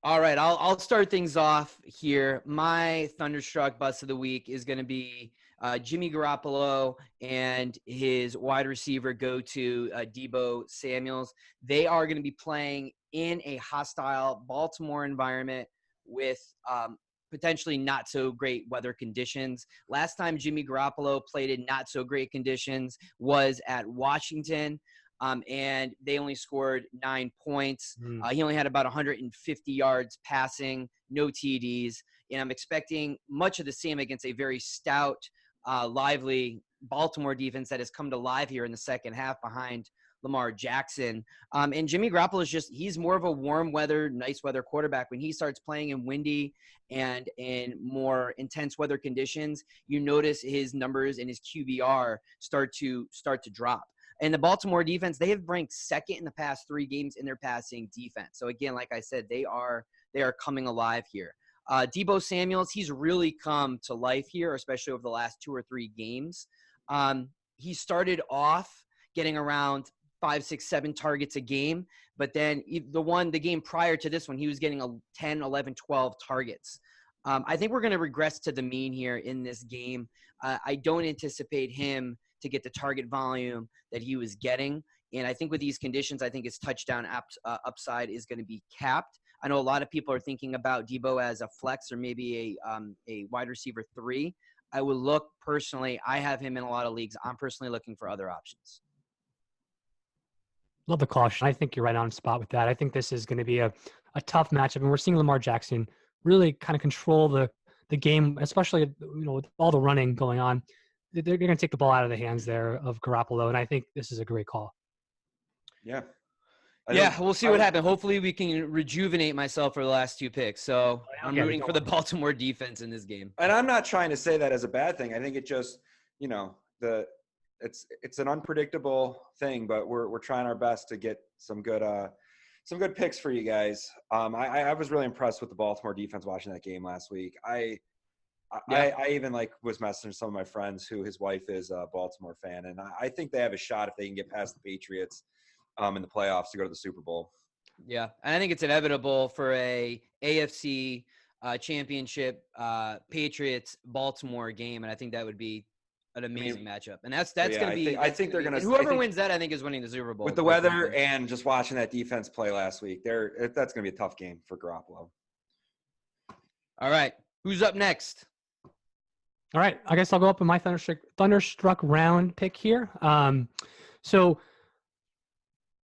All right, I'll start things off here. My thunderstruck bust of the week is going to be Jimmy Garoppolo and his wide receiver go-to Deebo Samuels. They are going to be playing in a hostile Baltimore environment with potentially not so great weather conditions. Last time Jimmy Garoppolo played in not so great conditions was at Washington. And they only scored 9 points. He only had about 150 yards passing, no TDs. And I'm expecting much of the same against a very stout, lively Baltimore defense that has come to life here in the second half behind Lamar Jackson. And Jimmy Garoppolo is he's more of a warm weather, nice weather quarterback. When he starts playing in windy and in more intense weather conditions, you notice his numbers and his QBR start to drop. And the Baltimore defense, they have ranked second in the past 3 games in their passing defense. So again, like I said, they are coming alive here. Deebo Samuels, he's really come to life here, especially over the last 2 or 3 games. He started off getting around 5, 6, 7 targets a game, but then the game prior to this one, he was getting 10, 11, 12 targets. I think we're going to regress to the mean here in this game. I don't anticipate him to get the target volume that he was getting. And I think with these conditions, I think his touchdown upside is going to be capped. I know a lot of people are thinking about Deebo as a flex or maybe a wide receiver 3. I would look personally. I have him in a lot of leagues. I'm personally looking for other options. Love the caution. I think you're right on spot with that. I think this is going to be a tough matchup. And we're seeing Lamar Jackson really kind of control the game, especially with all the running going on. They're going to take the ball out of the hands there of Garoppolo, and I think this is a great call. Yeah. We'll see what happens. Hopefully we can rejuvenate myself for the last 2 picks. So I'm rooting for the Baltimore defense in this game. And I'm not trying to say that as a bad thing. I think it just, it's an unpredictable thing, but we're trying our best to get some good picks for you guys. I was really impressed with the Baltimore defense watching that game last week. I even was messaging some of my friends who his wife is a Baltimore fan, and I think they have a shot if they can get past the Patriots in the playoffs to go to the Super Bowl. Yeah, and I think it's inevitable for a AFC championship Patriots Baltimore game, and I think that would be an amazing matchup. And that's going to be. I think they're going to. Whoever wins that, I think, is winning the Super Bowl. With the weather and just watching that defense play last week, that's going to be a tough game for Garoppolo. All right, who's up next? All right, I guess I'll go up with my thunderstruck round pick here. So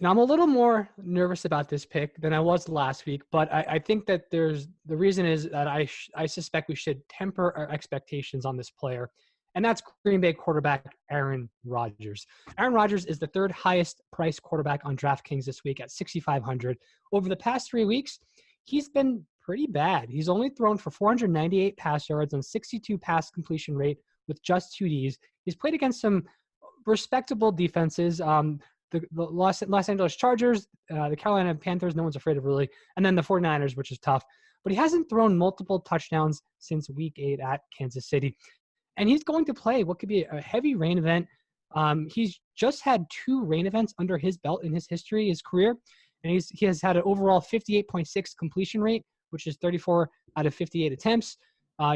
I'm a little more nervous about this pick than I was last week, but I think that the reason is that I suspect we should temper our expectations on this player, and that's Green Bay quarterback Aaron Rodgers. Aaron Rodgers is the 3rd highest priced quarterback on DraftKings this week at 6,500. Over the past 3 weeks, he's been pretty bad. He's only thrown for 498 pass yards on 62 pass completion rate with just 2 Ds. He's played against some respectable defenses. The Los Angeles Chargers, the Carolina Panthers, no one's afraid of really, and then the 49ers, which is tough. But he hasn't thrown multiple touchdowns since week 8 at Kansas City. And he's going to play what could be a heavy rain event. He's just had 2 rain events under his belt in his history, his career. And he has had an overall 58.6 completion rate, which is 34 out of 58 attempts.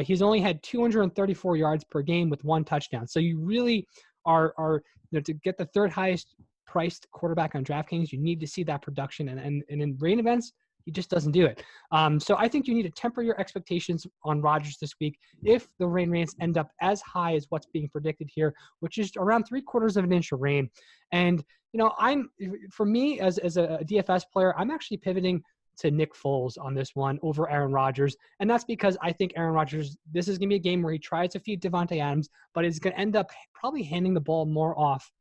He's only had 234 yards per game with 1 touchdown. So you really are to get the 3rd highest priced quarterback on DraftKings, you need to see that production. And in rain events, he just doesn't do it. So I think you need to temper your expectations on Rodgers this week if the rain rates end up as high as what's being predicted here, which is around 3/4 of an inch of rain. And, for me as a DFS player, I'm actually pivoting to Nick Foles on this one over Aaron Rodgers. And that's because I think Aaron Rodgers, this is going to be a game where he tries to feed Devontae Adams, but is going to end up probably handing the ball more off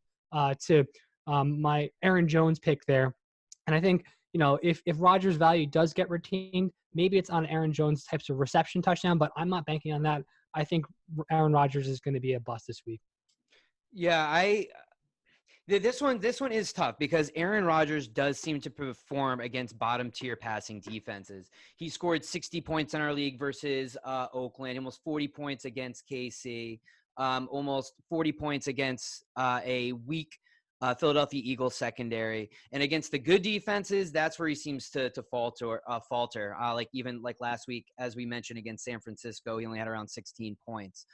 to my Aaron Jones pick there. And I think, if Rodgers' value does get retained, maybe it's on Aaron Jones types of reception touchdown, but I'm not banking on that. I think Aaron Rodgers is going to be a bust this week. Yeah, this one is tough because Aaron Rodgers does seem to perform against bottom tier passing defenses. He scored 60 points in our league versus Oakland, almost 40 points against KC, almost 40 points against a weak Philadelphia Eagles secondary. And against the good defenses, that's where he seems to falter. Like last week, as we mentioned, against San Francisco, he only had around 16 points.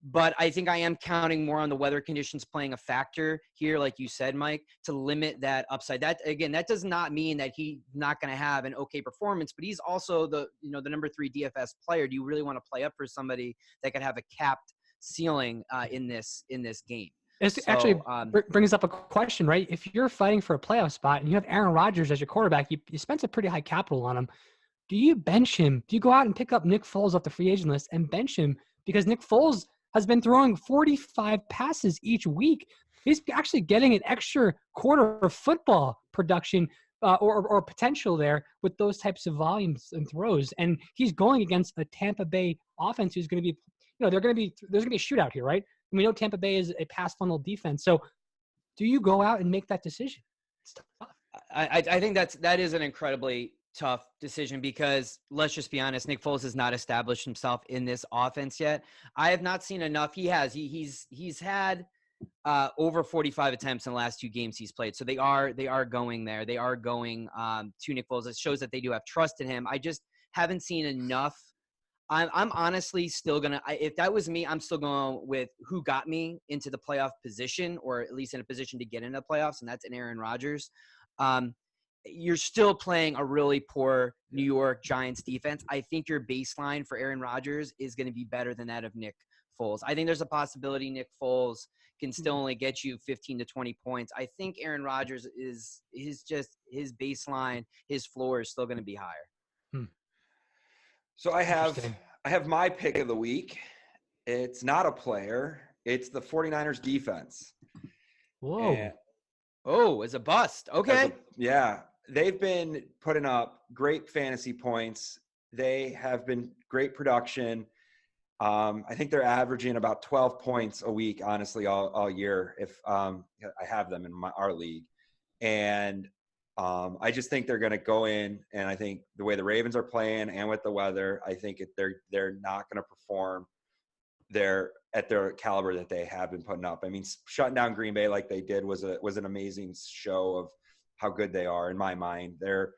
But I think I am counting more on the weather conditions playing a factor here, like you said, Mike, to limit that upside. That does not mean that he's not going to have an okay performance, but he's also the number 3 DFS player. Do you really want to play up for somebody that could have a capped ceiling in this game? Actually brings up a question, right? If you're fighting for a playoff spot and you have Aaron Rodgers as your quarterback, you spent a pretty high capital on him. Do you bench him? Do you go out and pick up Nick Foles off the free agent list and bench him? Because Nick Foles has been throwing 45 passes each week. He's actually getting an extra quarter of football production or potential there with those types of volumes and throws. And he's going against a Tampa Bay offense who's going to be, there's going to be a shootout here, right? And we know Tampa Bay is a pass funnel defense. So do you go out and make that decision? It's tough. I think that is an incredibly tough decision because let's just be honest, Nick Foles has not established himself in this offense yet. I have not seen enough. He's had over 45 attempts in the last 2 games he's played. So they are going there. They are going to Nick Foles. It shows that they do have trust in him. I just haven't seen enough. I'm honestly still gonna. If that was me, I'm still going with who got me into the playoff position, or at least in a position to get into the playoffs, and that's an Aaron Rodgers. You're still playing a really poor New York Giants defense. I think your baseline for Aaron Rodgers is going to be better than that of Nick Foles. I think there's a possibility Nick Foles can still only get you 15 to 20 points. I think Aaron Rodgers his baseline, his floor is still going to be higher. So I have my pick of the week. It's not a player. It's the 49ers defense. Whoa. As a bust. Okay. They've been putting up great fantasy points. They have been great production. I think they're averaging about 12 points a week, honestly, all year, if I have them in our league. And I just think they're going to go in, and I think the way the Ravens are playing and with the weather, I think they're not going to perform at their caliber that they have been putting up. I mean, shutting down Green Bay like they did was an amazing show of how good they are in my mind. They're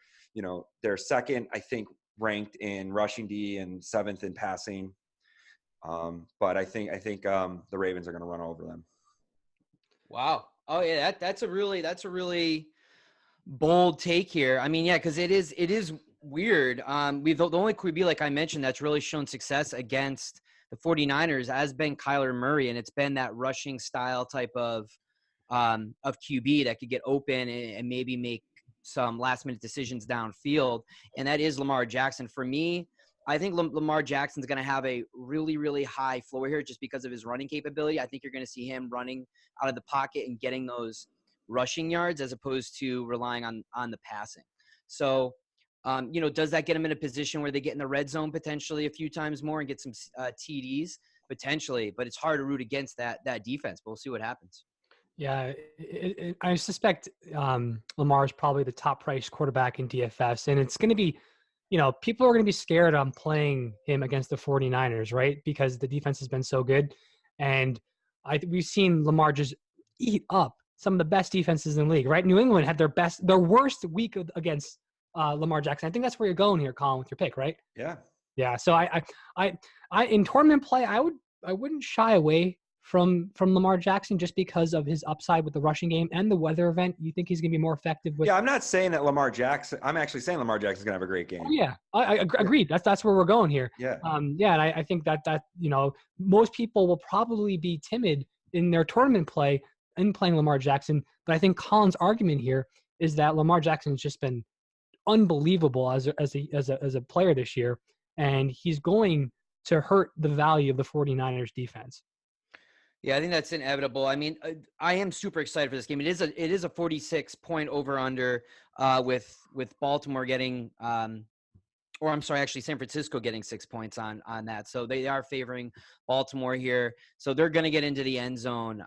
second, I think, ranked in rushing D and 7th in passing. But I think the Ravens are going to run over them. Wow. Oh yeah, that's a really bold take here. I mean, yeah, because it is weird. The only QB, like I mentioned, that's really shown success against the 49ers has been Kyler Murray, and it's been that rushing style type of QB that could get open and maybe make some last minute decisions downfield. And that is Lamar Jackson. For me, I think Lamar Jackson's going to have a really, really high floor here just because of his running capability. I think you're going to see him running out of the pocket and getting those rushing yards as opposed to relying on the passing. So, does that get him in a position where they get in the red zone potentially a few times more and get some TDs potentially? But it's hard to root against that defense. But we'll see what happens. Yeah, I suspect Lamar is probably the top priced quarterback in DFS, and it's going to be, people are going to be scared on playing him against the 49ers, right? Because the defense has been so good, and we've seen Lamar just eat up some of the best defenses in the league, right? New England had their worst week against Lamar Jackson. I think that's where you're going here, Colin, with your pick, right? Yeah. So I in tournament play, I wouldn't shy away from Lamar Jackson just because of his upside with the rushing game and the weather event. You think he's going to be more effective with? Yeah, I'm not saying that Lamar Jackson. I'm actually saying Lamar Jackson's going to have a great game. Oh, yeah, I agreed. That's where we're going here. Yeah. And I think that most people will probably be timid in their tournament play in playing Lamar Jackson. But I think Colin's argument here is that Lamar Jackson has just been unbelievable as a player this year, and he's going to hurt the value of the 49ers defense. Yeah, I think that's inevitable. I mean, I am super excited for this game. It is a 46-point over/under with Baltimore getting, actually San Francisco getting 6 points on that. So they are favoring Baltimore here. So they're going to get into the end zone.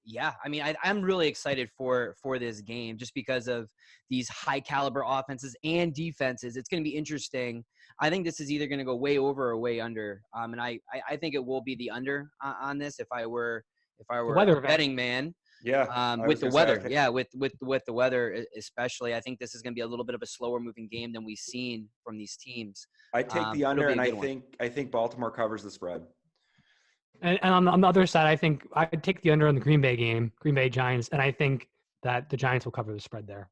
Yeah, I mean, I'm really excited for this game just because of these high caliber offenses and defenses. It's going to be interesting. I think this is either going to go way over or way under. And I think it will be the under on this if I were if I were weather a event. betting man. Yeah. With the weather, with the weather especially, I think this is going to be a little bit of a slower moving game than we've seen from these teams. I take the It'll under, be a and good I think Baltimore covers the spread. And on the other side, I think I'd take the under on the Green Bay game, Green Bay Giants, and I think that the Giants will cover the spread there.